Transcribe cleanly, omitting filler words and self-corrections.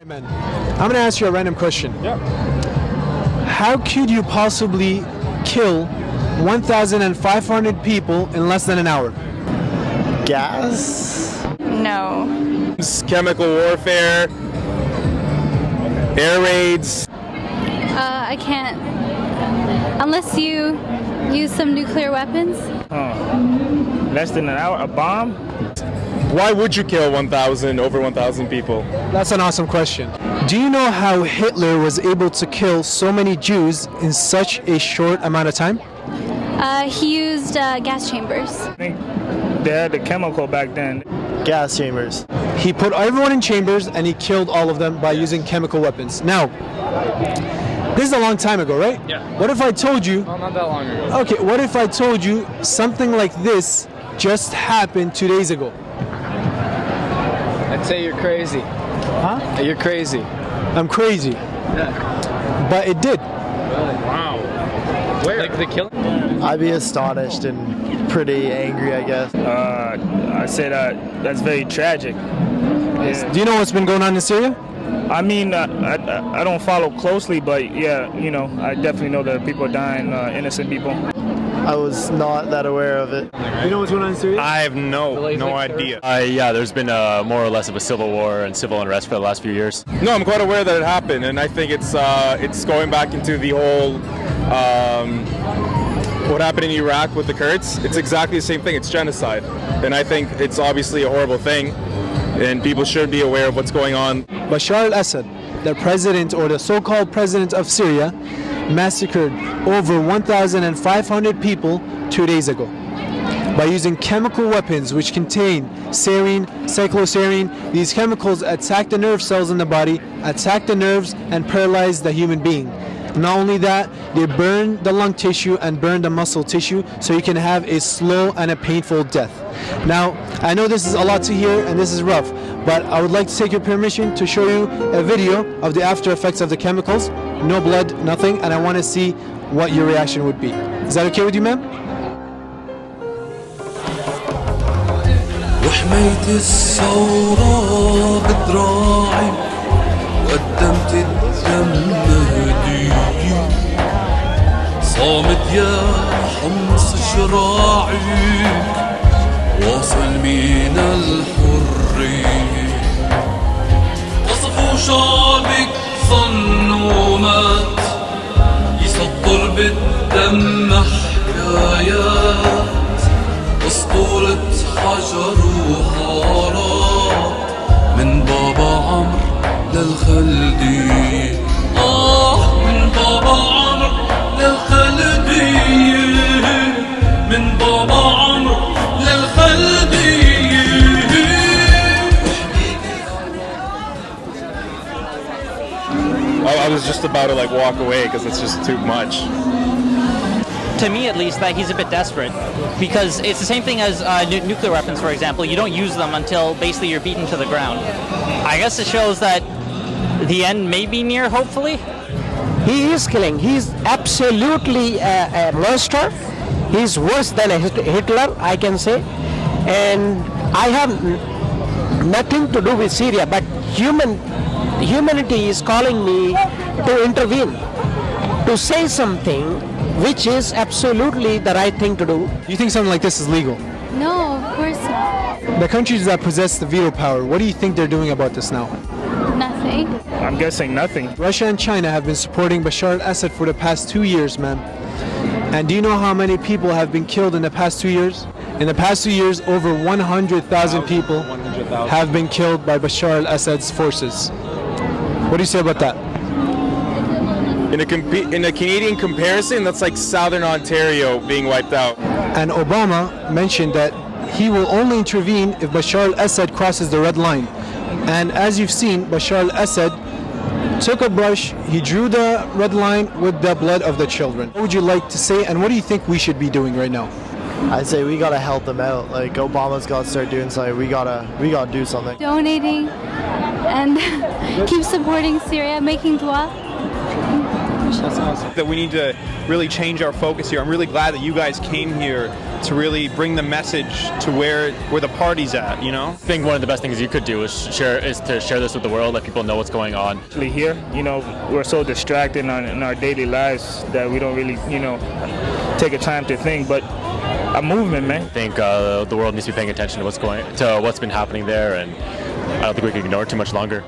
Man, I'm gonna ask you a random question. Yeah. How could you possibly kill 1,500 people in less than an hour? Gas? No. Chemical warfare, air raids. I can't. Unless you use some nuclear weapons. Less than an hour? A bomb? Why would you kill over 1,000 people? That's an awesome question. Do you know how Hitler was able to kill so many Jews in such a short amount of time? He used gas chambers. I think they had the chemical back then. Gas chambers. He put everyone in chambers and he killed all of them by using chemical weapons. Now, this is a long time ago, right? Yeah. What if I told you... Well, not that long ago. Okay, what if I told you something like this just happened 2 days ago? I'd say you're crazy. Huh? You're crazy. I'm crazy. Yeah. But it did. Really? Wow. Where? Like the killing? I'd be astonished and pretty angry, I guess. I said that's very tragic. Yeah. Do you know what's been going on in Syria? I mean, I don't follow closely, but yeah, you know, I definitely know that people are dying, innocent people. I was not that aware of it. You know what's going on in Syria? I have no idea. Yeah, there's been more or less of a civil war and civil unrest for the last few years. No, I'm quite aware that it happened, and I think it's going back into the whole what happened in Iraq with the Kurds. It's exactly the same thing. It's genocide, and I think it's obviously a horrible thing, and people should be aware of what's going on. Bashar al-Assad, the president or the so-called president of Syria, massacred over 1,500 people 2 days ago by using chemical weapons which contain sarin, cyclosarin. These chemicals attack the nerve cells in the body, attack the nerves, and paralyze the human being. Not only that, they burn the lung tissue and burn the muscle tissue, so you can have a slow and a painful death. Now, I know this is a lot to hear and this is rough, but I would like to take your permission to show you a video of the after effects of the chemicals. No blood, nothing, and I want to see what your reaction would be. Is that okay with you, ma'am? وحميت الثورة بدراعي وقدمت الدم هدية صامت يا حمص شراعي واصل من الحرية وصفوا شعبك ظنوا مات يسطر بالدم حكايات أسطورة حجر وحارات من بابا عمرو للخلدية من بابا عمرو للخلدية من بابا عمرو للخلدية. I was just about to walk away because it's just too much. To me, at least, that he's a bit desperate, because it's the same thing as nuclear weapons, for example. You don't use them until basically you're beaten to the ground. I guess it shows that the end may be near, hopefully. He is killing. He's absolutely a monster. He's worse than a Hitler, I can say. And I have nothing to do with Syria, but humanity is calling me to intervene, to say something which is absolutely the right thing to do. You think something like this is legal? No, of course not. The countries that possess the veto power, what do you think they're doing about this now? Nothing. I'm guessing nothing. Russia and China have been supporting Bashar al-Assad for the past 2 years, ma'am. And do you know how many people have been killed in the past 2 years? In the past 2 years, over 100,000 people have been killed by Bashar al-Assad's forces. What do you say about that? In a Canadian comparison, that's like Southern Ontario being wiped out. And Obama mentioned that he will only intervene if Bashar al-Assad crosses the red line. And as you've seen, Bashar al-Assad took a brush, he drew the red line with the blood of the children. What would you like to say, and what do you think we should be doing right now? I'd say we gotta help them out. Like, Obama's gotta start doing something. We gotta do something. Donating and keep supporting Syria, making dua. That we need to really change our focus here. I'm really glad that you guys came here to really bring the message to where the party's at, you know? I think one of the best things you could do is to share this with the world, let people know what's going on. Here, you know, we're so distracted in our daily lives that we don't really, you know, take a time to think, but a movement, man. I think the world needs to be paying attention to what's been happening there, and I don't think we can ignore it too much longer.